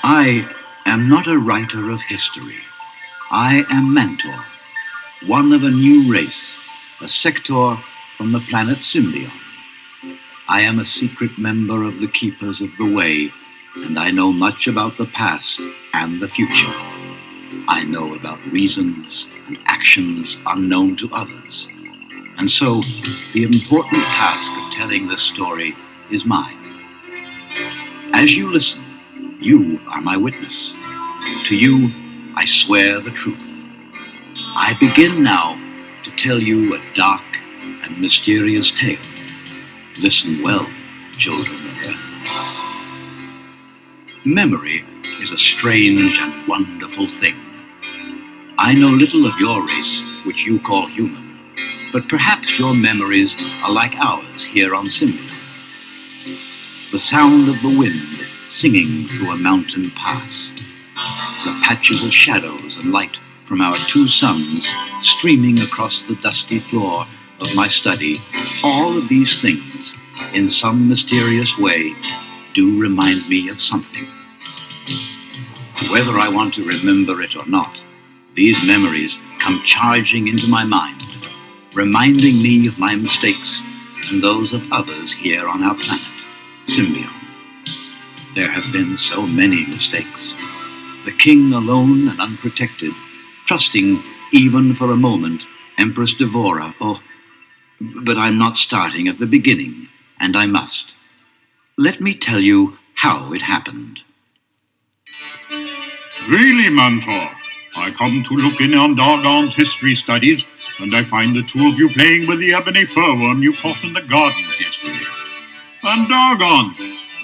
I am not a writer of history. I am Mentor, one of a new race, a Sectaur from the planet Symbion. I am a secret member of the Keepers of the Way, and I know much about the past and the future. I know about reasons and actions unknown to others. And so, the important task of telling this story is mine. As you listen, you are my witness. To you, I swear the truth. I begin now to tell you a dark and mysterious tale. Listen well, children of Earth. Memory is a strange and wonderful thing. I know little of your race, which you call human, but perhaps your memories are like ours here on Symbion. The sound of the wind singing through a mountain pass, the patches of shadows and light from our two suns streaming across the dusty floor of my study, all of these things, in some mysterious way, do remind me of something. Whether I want to remember it or not, these memories come charging into my mind, reminding me of my mistakes and those of others here on our planet, Symbion. There have been so many mistakes. The king alone and unprotected, trusting even for a moment Empress Devora. Oh, but I'm not starting at the beginning, and I must. Let me tell you how it happened. Really, Mentor, I come to look in on Dargon's history studies, and I find the two of you playing with the ebony furworm you caught in the gardens yesterday. And Dargon,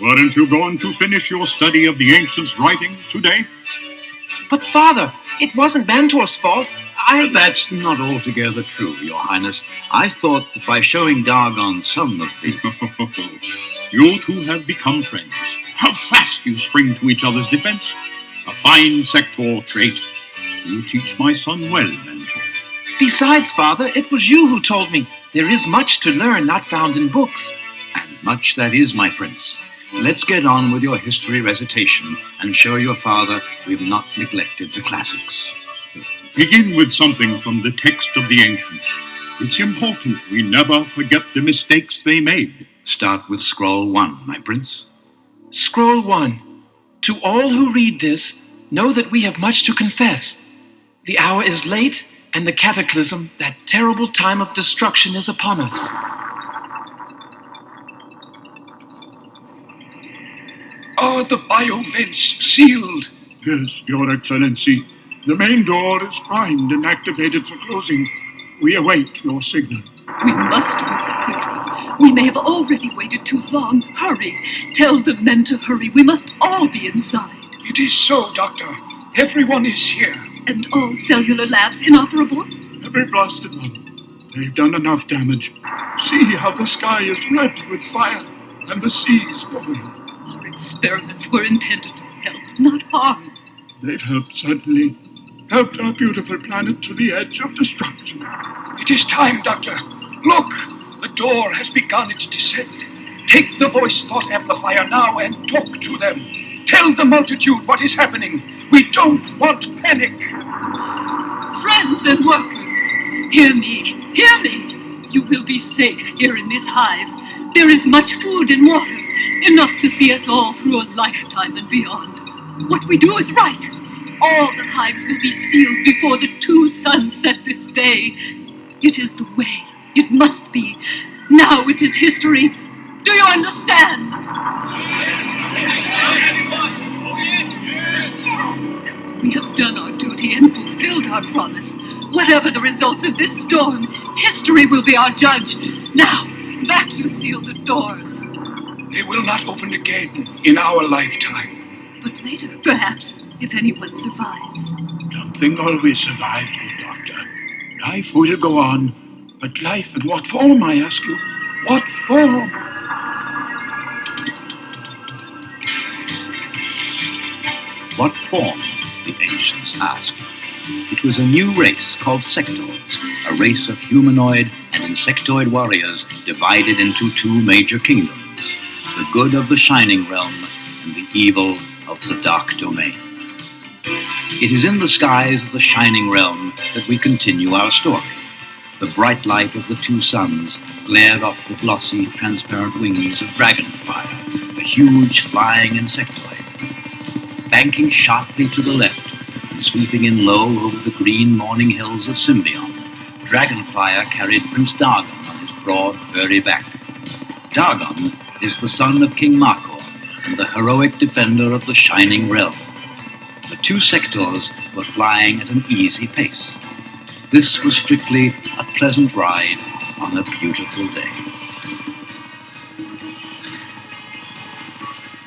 weren't you going to finish your study of the ancients' writings today? But Father, it wasn't Mentor's fault. That's not altogether true, Your Highness. I thought that by showing Dargon some of the... You two have become friends. How fast you spring to each other's defense. A fine Sectaur trait. You teach my son well, Mentor. Besides, Father, it was you who told me there is much to learn not found in books. And much that is, my prince. Let's get on with your history recitation and show your father we've not neglected the classics. Begin with something from the text of the ancients. It's important we never forget the mistakes they made. Start with Scroll 1, my prince. Scroll 1. To all who read this, know that we have much to confess. The hour is late, and the cataclysm, that terrible time of destruction, is upon us. Are the biovents sealed? Yes, Your Excellency. The main door is primed and activated for closing. We await your signal. We must move quickly. We may have already waited too long. Hurry. Tell the men to hurry. We must all be inside. It is so, Doctor. Everyone is here. And all cellular labs inoperable? Every blasted one. They've done enough damage. See how the sky is red with fire and the seas boiling. Our experiments were intended to help, not harm. They've helped, certainly. Helped our beautiful planet to the edge of destruction. It is time, Doctor. Look! The door has begun its descent. Take the voice thought amplifier now and talk to them. Tell the multitude what is happening. We don't want panic. Friends and workers, hear me, hear me. You will be safe here in this hive. There is much food and water, enough to see us all through a lifetime and beyond. What we do is right. All the hives will be sealed before the two suns set this day. It is the way. It must be. Now it is history. Do you understand? We have done our duty and fulfilled our promise. Whatever the results of this storm, history will be our judge. Now, vacuum seal the doors. They will not open again in our lifetime. But later, perhaps, if anyone survives. Something always survives, good Doctor. Life will go on. But life in what form, I ask you? What form? What form? The ancients asked. It was a new race called Sectaurs, a race of humanoid and insectoid warriors divided into two major kingdoms, the good of the Shining Realm and the evil of the dark domain. It is in the skies of the shining realm that we continue our story. The bright light of the two suns glared off the glossy, transparent wings of Dragonflyer, a huge flying insectoid. Banking sharply to the left and sweeping in low over the green morning hills of Symbion, Dragonflyer carried Prince Dargon on his broad, furry back. Dargon is the son of King Markor and the heroic defender of the shining realm. The two Sectaurs were flying at an easy pace. This was strictly a pleasant ride on a beautiful day.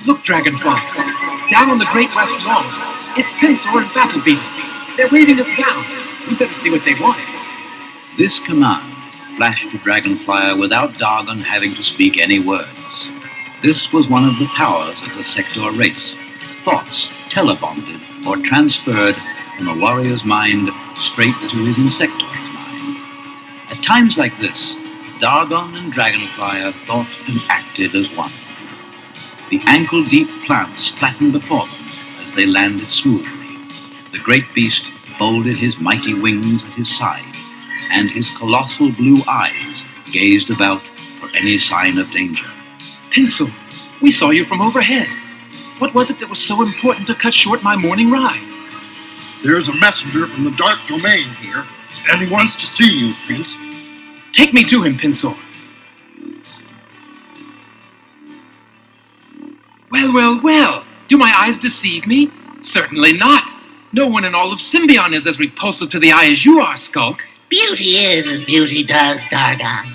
Look, Dragonfly, down on the Great West Lawn. It's Pinsor and Battle Beetle. They're waving us down. We better see what they want. This command flashed to Dragonflyer without Dargon having to speak any words. This was one of the powers of the Sector race. Thoughts telebonded or transferred from a warrior's mind straight to his insectoid's mind. At times like this, Dargon and Dragonflyer thought and acted as one. The ankle-deep plants flattened before them as they landed smoothly. The great beast folded his mighty wings at his side, and his colossal blue eyes gazed about for any sign of danger. Pinsor, we saw you from overhead. What was it that was so important to cut short my morning ride? There's a messenger from the dark domain here, and he wants to see you, Prince. Take me to him, Pinsor. Well. Do my eyes deceive me? Certainly not. No one in all of Symbion is as repulsive to the eye as you are, Skulk. Beauty is as beauty does, Dargon.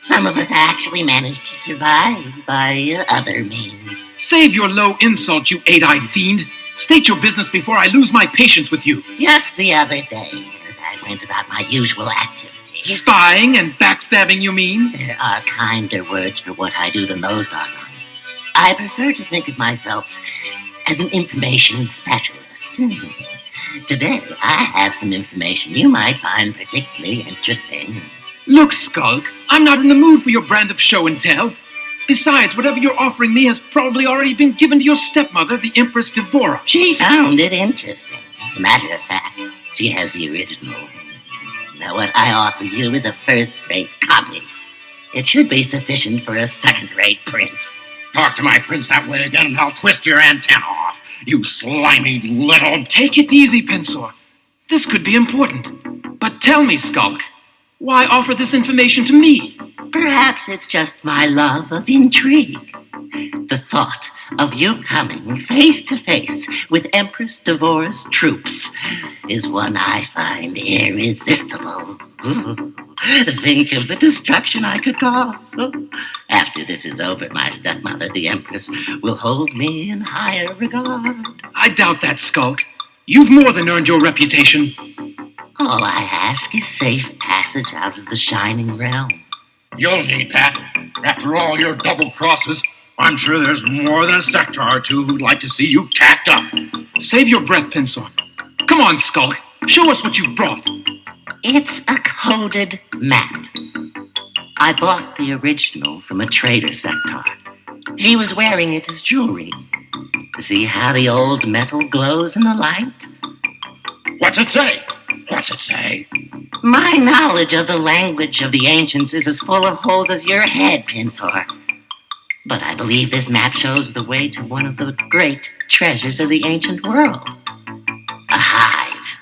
Some of us actually manage to survive by other means. Save your low insult, you eight-eyed fiend. State your business before I lose my patience with you. Just the other day, as I went about my usual activities... Spying and backstabbing, you mean? There are kinder words for what I do than those, Dargon. I prefer to think of myself as an information specialist. Today, I have some information you might find particularly interesting. Look, Skulk, I'm not in the mood for your brand of show and tell. Besides, whatever you're offering me has probably already been given to your stepmother, the Empress Devora. She found it interesting. As a matter of fact, she has the original. Now, what I offer you is a first-rate copy. It should be sufficient for a second-rate prince. Talk to my prince that way again, and I'll twist your antenna off, you slimy little... Take it easy, Pinsor. This could be important. But tell me, Skulk, why offer this information to me? Perhaps it's just my love of intrigue. The thought of you coming face to face with Empress Devora's troops is one I find irresistible. Think of the destruction I could cause. After this is over, my stepmother, the Empress, will hold me in higher regard. I doubt that, Skulk. You've more than earned your reputation. All I ask is safe passage out of the shining realm. You'll need that. After all your double crosses, I'm sure there's more than a sector or two who'd like to see you tacked up. Save your breath, Pinsor. Come on, Skulk. Show us what you've brought. It's a coded map. I bought the original from a trader sector. She was wearing it as jewelry. See how the old metal glows in the light? What's it say? What's it say? My knowledge of the language of the ancients is as full of holes as your head, Pinsor. But I believe this map shows the way to one of the great treasures of the ancient world. A hive.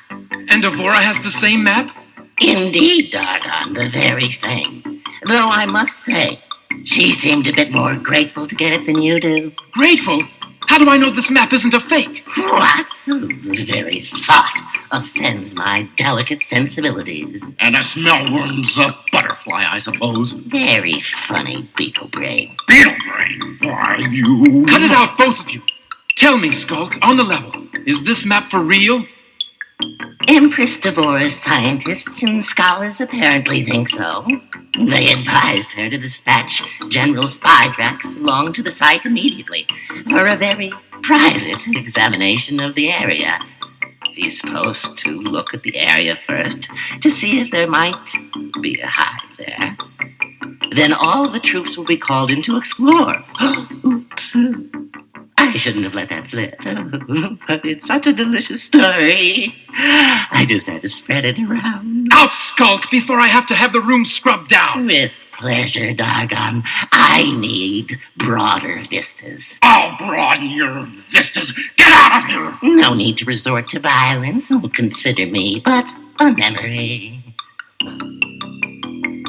And Devora has the same map? Indeed, Dargon, the very same. Though I must say, she seemed a bit more grateful to get it than you do. Grateful? How do I know this map isn't a fake? What? The very thought offends my delicate sensibilities. And a smellworm's a butterfly, I suppose. Very funny, Beetle Brain. Beetle Brain? Why, you... Cut it out, both of you. Tell me, Skulk, on the level, is this map for real? Empress Devora's scientists and scholars apparently think so. They advised her to dispatch General Spydrax along to the site immediately for a very private examination of the area. He's supposed to look at the area first to see if there might be a hive there. Then all the troops will be called in to explore. Oops. I I shouldn't have let that slip. But it's such a delicious story. I just had to spread it around. Out, Skulk, before I have to have the room scrubbed down. With pleasure, Dargon. I need broader vistas. I'll broaden your vistas. Get out of here! No need to resort to violence. Consider me but a memory.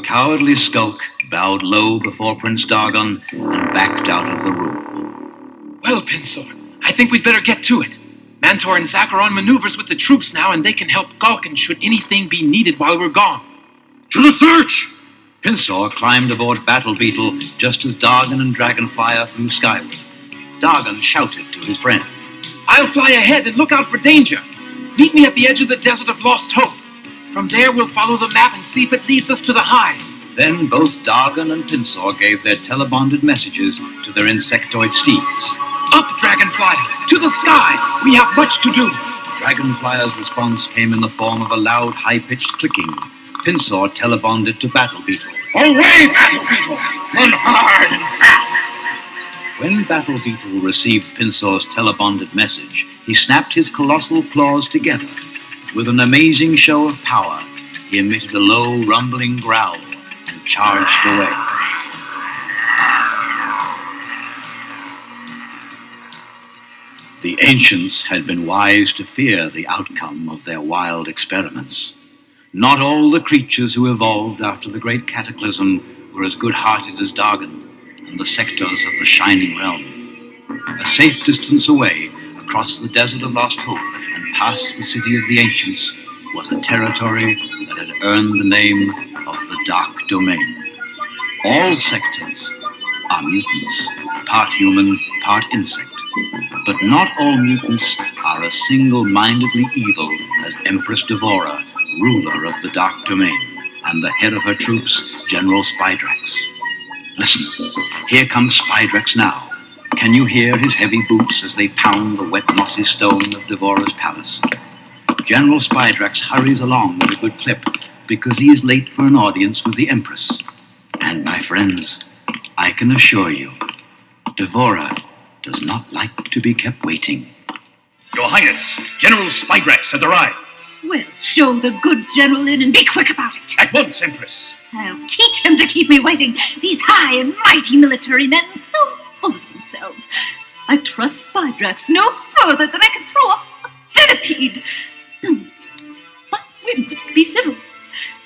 Cowardly Skulk bowed low before Prince Dargon and backed out of the room. Well, Pinsor, I think we'd better get to it. Mantor and Zack are on maneuvers with the troops now, and they can help Galkin should anything be needed while we're gone. To the search! Pinsor climbed aboard Battle Beetle just as Dargon and Dragonflyer flew skyward. Dargon shouted to his friend. I'll fly ahead and look out for danger. Meet me at the edge of the Desert of Lost Hope. From there, we'll follow the map and see if it leads us to the hive. Then both Dargon and Pinsor gave their telebonded messages to their insectoid steeds. Up, Dragonflyer! To the sky! We have much to do! Dragonflyer's response came in the form of a loud, high-pitched clicking. Pinsor telebonded to Battle Beetle. Away, Battle Beetle! Run hard and fast! When Battle Beetle received Pinsor's telebonded message, he snapped his colossal claws together. With an amazing show of power, he emitted a low, rumbling growl and charged away. The ancients had been wise to fear the outcome of their wild experiments. Not all the creatures who evolved after the great cataclysm were as good-hearted as Dargon and the Sectaurs of the Shining Realm. A safe distance away, across the Desert of Lost Hope and past the city of the ancients, was a territory that had earned the name of the Dark Domain. All Sectaurs are mutants, part human, part insect. But not all mutants are as single-mindedly evil as Empress Devora, ruler of the Dark Domain, and the head of her troops, General Spydrax. Listen, here comes Spydrax now. Can you hear his heavy boots as they pound the wet mossy stone of Devora's palace? General Spydrax hurries along at a good clip because he is late for an audience with the Empress. And my friends, I can assure you, Devora does not like to be kept waiting. Your Highness, General Spydrax has arrived. Well, show the good general in and be quick about it. At once, Empress. I'll teach him to keep me waiting. These high and mighty military men, so full of themselves. I trust Spydrax no further than I can throw a centipede. But we must be civil.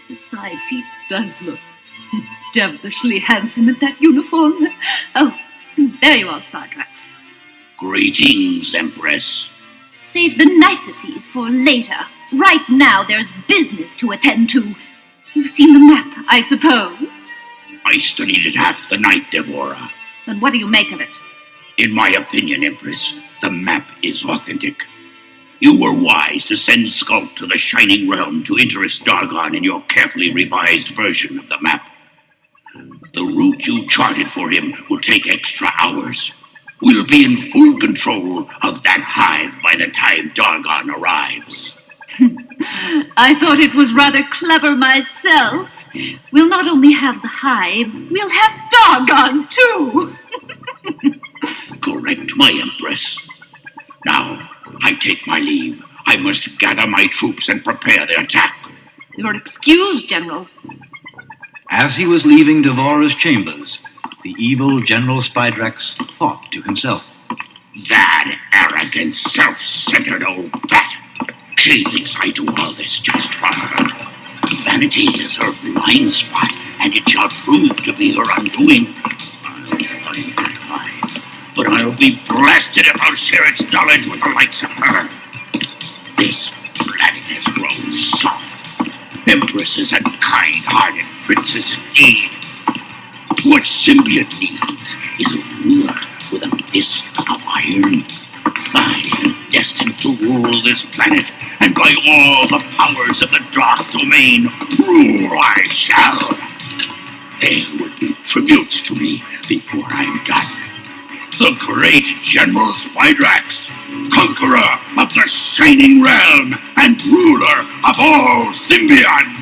Besides, he does look devilishly handsome in that uniform. Oh, there you are, Spydrax. Greetings, Empress. Save the niceties for later. Right now, there's business to attend to. You've seen the map, I suppose? I studied it half the night, Devora. Then what do you make of it? In my opinion, Empress, the map is authentic. You were wise to send Skulk to the Shining Realm to interest Dargon in your carefully revised version of the map. The route you charted for him will take extra hours. We'll be in full control of that hive by the time Dargon arrives. I thought it was rather clever myself. We'll not only have the hive, we'll have Dargon, too. Correct, my Empress. Now, I take my leave. I must gather my troops and prepare the attack. You're excused, General. As he was leaving Devora's chambers, the evil General Spydrax thought to himself, That arrogant, self-centered old bat. She thinks I do all this just for her. Vanity is her blind spot, and it shall prove to be her undoing. I'll find that hive, but I'll be blasted if I'll share its knowledge with the likes of her. This planet has grown soft. Empresses and kind-hearted princes indeed. What Symbion needs is a ruler with a fist of iron. I am destined to rule this planet, and by all the powers of the Dark Domain, rule I shall. There will be tributes to me before I'm done. The great General Spydrax, conqueror of the Shining Realm and ruler of all Symbion.